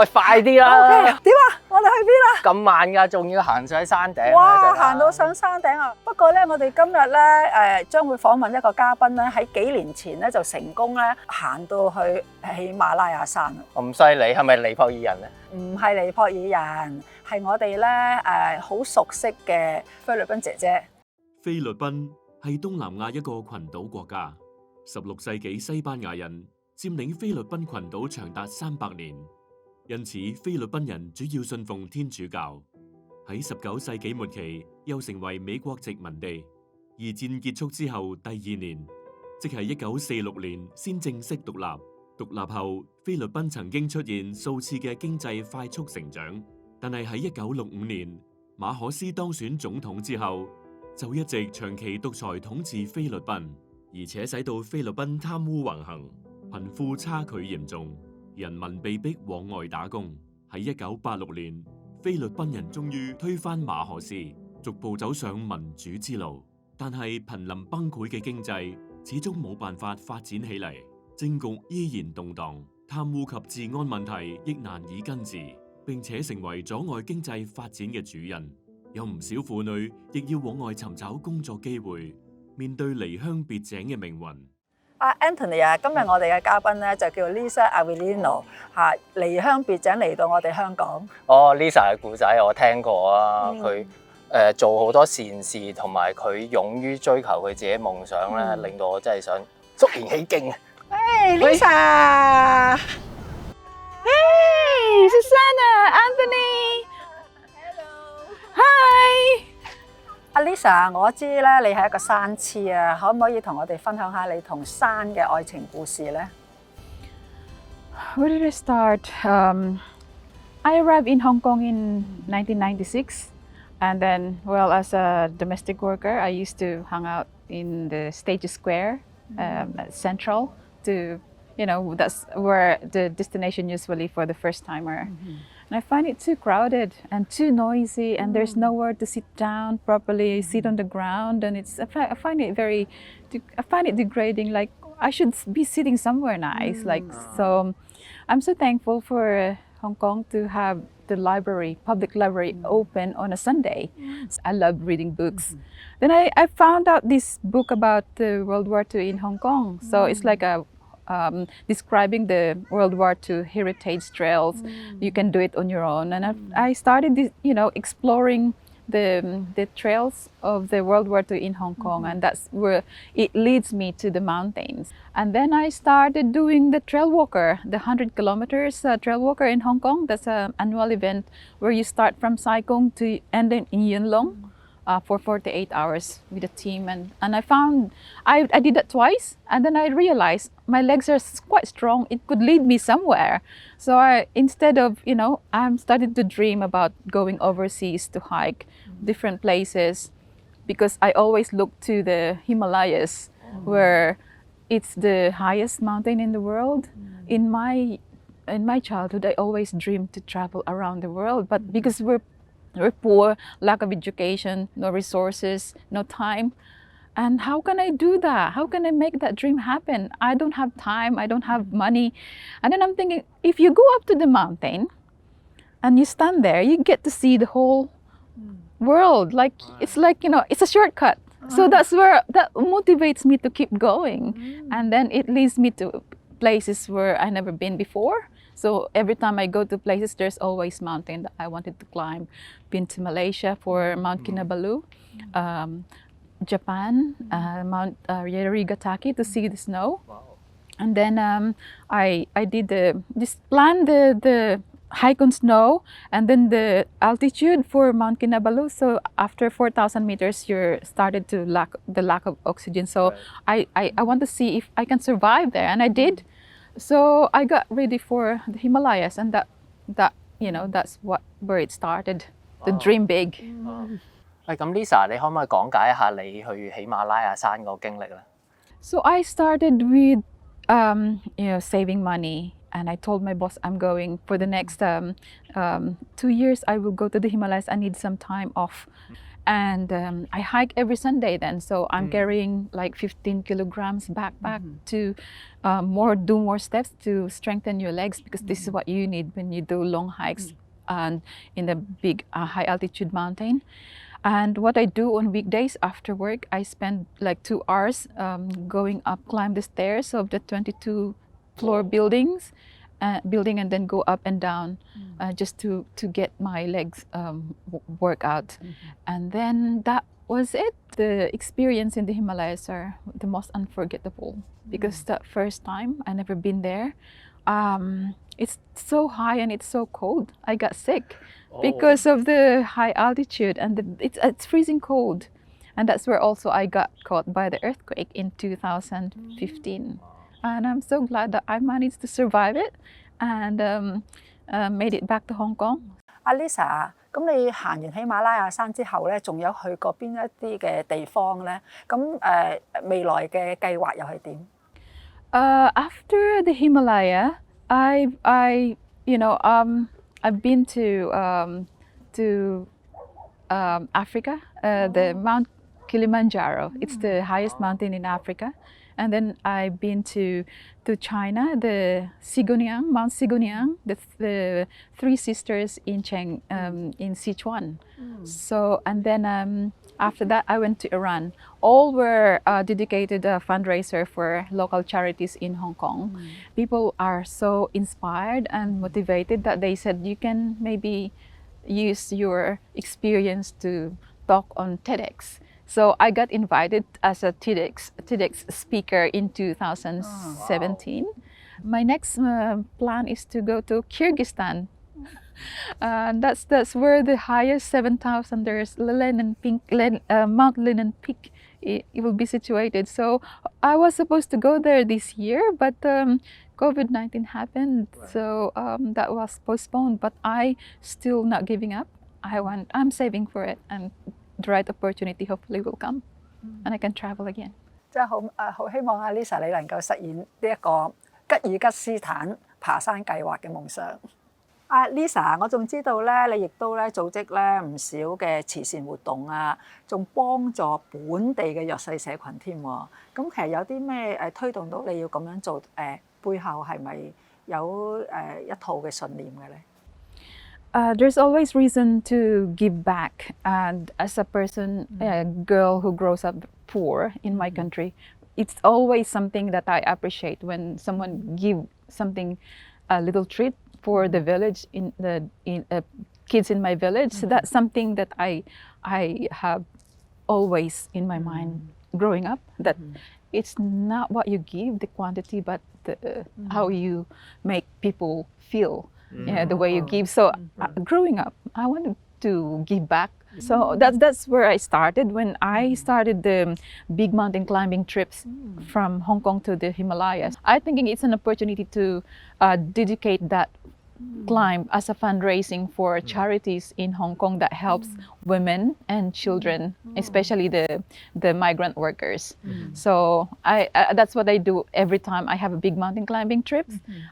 喂，快啲啦！ OK，點啊？我哋去邊啊？咁慢㗎，仲要行上山頂。哇！行到上山頂啊！不過咧，我哋今日咧將會訪問一個嘉賓咧，喺幾年前咧就成功咧行到去喜馬拉雅山。咁犀利，係咪尼泊爾人咧？唔係尼泊爾人，係我哋咧好熟悉嘅菲律賓姐姐。菲律賓係東南亞一個群島國家，16世紀西班牙人佔領菲律賓群島長達300年，因此菲律賓人主要信奉天主教。喺19世紀末期，又成為美國殖民地。二戰結束之後第2年，即係1946年，先正式獨立。獨立後，菲律賓曾經出現數次嘅經濟快速成長，但係喺1965年，馬可斯當選總統之後，就一直長期獨裁統治菲律賓，而且使到菲律賓貪污橫行，貧富差距嚴重，人民被逼往外打工。喺1986年，菲律賓人終於推翻馬可斯，逐步走上民主之路。但係瀕臨崩潰嘅經濟始終冇辦法發展起嚟，政局依然動盪，貪污及治安問題亦難以根治，並且成為阻礙經濟發展嘅主因。有唔少婦女亦要往外尋找工作機會，面對離鄉別井嘅命運。Anthony 啊，今日我哋嘅嘉賓咧就叫 Liza Avelino 嚇，離鄉別井嚟到我哋香港。哦 ，Liza 嘅故仔我聽過啊，佢做好多善事，同埋佢勇於追求佢自己夢想咧，令到我真係想肅然起敬啊！Hey Liza， Hey Susanna, Anthony. Hi， 阿 Liza， 我知咧你係一個山痴啊，可唔可以同我哋分享下你同山嘅愛情故事咧？ Where did I start? I arrived in Hong Kong in 1996, and then, well, as a domestic worker, I used to hang out in the State Square, at Central, to, you know, that's where the destination usually for the first timer. And I find it too crowded and too noisy, and there's nowhere to sit down properly, sit on the ground, and I find it degrading. Like I should be sitting somewhere nice. So, I'm so thankful for Hong Kong to have the public library open on a Sunday. I love reading books. Then I found out this book about World War II in Hong Kong. So it's like describing the World War II heritage trails. You can do it on your own. And I started, exploring the trails of the World War II in Hong Kong, and that's where it leads me to the mountains. And then I started doing the trail walker, the 100 kilometers trail walker in Hong Kong. That's an annual event where you start from Sai Kung to end in Yuen Long. For 48 hours with a team, and I found I did that twice, and then I realized my legs are quite strong. It could lead me somewhere. So instead of, I'm started to dream about going overseas to hike different places, because I always look to the Himalayas, where it's the highest mountain in the world. In my childhood, I always dreamed to travel around the world, but because we're poor, lack of education, no resources, no time. And how can I do that? How can I make that dream happen? I don't have time, I don't have money. And then I'm thinking, if you go up to the mountain and you stand there, you get to see the whole world. It's a shortcut. So that's where that motivates me to keep going. And then it leads me to places where I've never been before. So every time I go to places, there's always mountain that I wanted to climb. Been to Malaysia for Mount Kinabalu, Japan, Mount Yerigataki to see the snow. And then I did planned the hike on snow, and then the altitude for Mount Kinabalu. So after 4,000 meters, you're started to lack of oxygen. So I want to see if I can survive there, and I did. So I got ready for the Himalayas, and that's where it started. The dream big. 咁 Liza， 你可唔可以講解一下你去喜馬拉雅山個經歷咧？ So I started with saving money And I told my boss I'm going for the next 2 years. I will go to the Himalayas. I need some time off. And I hike every Sunday then. So I'm carrying like 15 kilograms backpack to do more steps to strengthen your legs, because this is what you need when you do long hikes and in the big high altitude mountain. And what I do on weekdays after work, I spend like 2 hours going up, climb the stairs of the 22 floor building, and then go up and down just to get my legs work out. And then that was it. The experience in the Himalayas are the most unforgettable, because that first time I never been there. It's so high and it's so cold. I got sick because of the high altitude, and it's freezing cold. And that's where also I got caught by the earthquake in 2015. And I'm so glad that I managed to survive it and made it back to Hong Kong. Lisa， 咁你行完喜馬拉雅山之後咧，仲有去過邊一啲嘅地方咧？咁未來嘅計劃又係點？After the Himalaya, I've been to Africa, the Mount Kilimanjaro. It's the highest mountain in Africa. And then I've been to China, the Mount Sigoniang, the Three Sisters in Sichuan. So, and then after that, I went to Iran. All were dedicated fundraiser for local charities in Hong Kong. People are so inspired and motivated that they said you can maybe use your experience to talk on TEDx. So I got invited as a TEDx speaker in 2017. My next plan is to go to Kyrgyzstan. And that's where the highest 7,000 there's Mount Lenin Peak. It will be situated. So I was supposed to go there this year, but COVID-19 happened, so that was postponed. But I still not giving up. I'm saving for it, and the right opportunity hopefully will come, and I can travel again. 真係好希望Lisa 你能夠實現呢一個吉爾吉斯坦爬山計劃嘅夢想。Lisa， 我仲知道咧，你亦都咧組織咧唔少嘅慈善活動啊，仲幫助本地嘅弱勢社群添喎。咁其實有啲咩推動到你要咁樣做？背後係咪有一套嘅信念嘅咧？There's always reason to give back, and as a person, a girl who grows up poor in my country, it's always something that I appreciate when someone give something, a little treat for the village kids in my village. So that's something that I have always in my mind growing up. That it's not what you give, the quantity, but how you make people feel. Yeah, the way you give. So growing up, I wanted to give back. So that's where I started. When I started the big mountain climbing trips from Hong Kong to the Himalayas, I thinking it's an opportunity to dedicate that climb as a fundraising for charities in Hong Kong that helps women and children, especially the migrant workers. So that's what I do every time I have a big mountain climbing trip.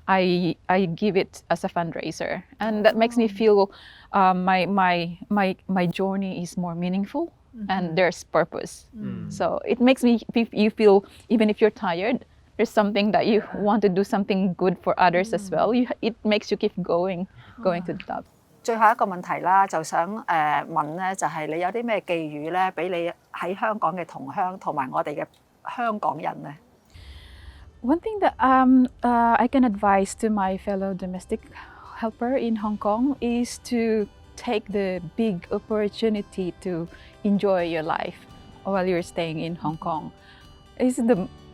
I give it as a fundraiser, and that makes me feel my journey is more meaningful and there's purpose. So it makes you feel, even if you're tired, there's something that you want to do something good for others as well. It makes you keep going to the top. 最後一個問題啦，就想問咧，就係你有啲咩寄語咧，俾你喺香港嘅同鄉同埋我哋嘅香港人咧？ One thing that I can advise to my fellow domestic helper in Hong Kong is to take the big opportunity to enjoy your life while you're staying in Hong Kong.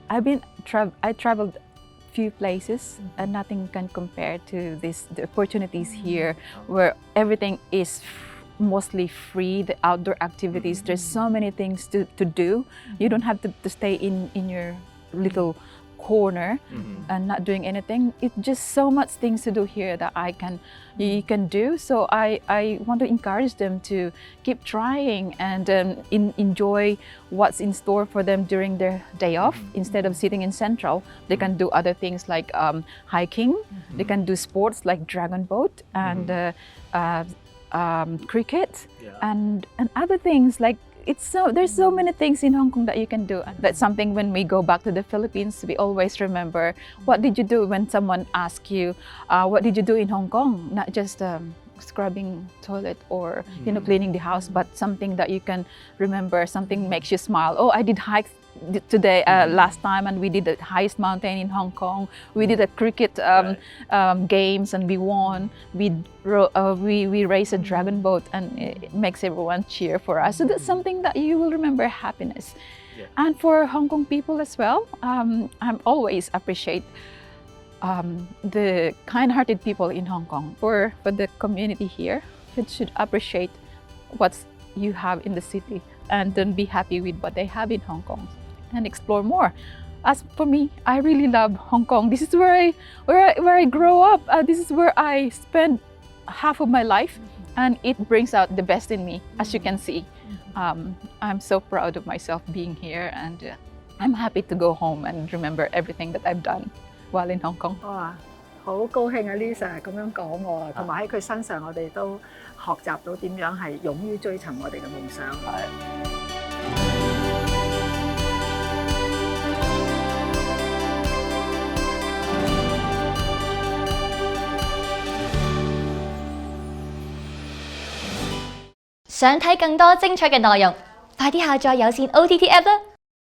I traveled few places, and nothing can compare to the opportunities here, where everything is mostly free, the outdoor activities. There's so many things to do. You don't have to stay in your little corner and not doing anything. It's just so much things to do here that you can do. So I want to encourage them to keep trying and enjoy what's in store for them during their day off. Instead of sitting in Central, they can do other things like hiking. They can do sports like dragon boat and cricket and other things like. There's so many things in Hong Kong that you can do. That's something when we go back to the Philippines, we always remember what did you do when someone asks you, what did you do in Hong Kong? Not just scrubbing toilet or cleaning the house, but something that you can remember, something makes you smile. Oh, I did hike today last time, and we did the highest mountain in Hong Kong. We did a cricket games and we won. We raced a dragon boat, and it makes everyone cheer for us. So that's something that you will remember happiness. And for Hong Kong people as well, I'm always appreciate the kind-hearted people in Hong Kong. For the community here, you should appreciate what you have in the city and then be happy with what they have in Hong Kong and explore more. As for me, I really love Hong Kong. This is where I grow up. This is where I spend half of my life, and it brings out the best in me, as you can see. I'm so proud of myself being here, and I'm happy to go home and remember everything that I've done while in Hong Kong. 哇，好高興啊 Lisa 咁樣講喎，同埋喺佢身上我哋都學習到點樣係勇於追尋我哋嘅夢想。想睇更多精彩嘅內容，快啲下載有線 OTT App 啦！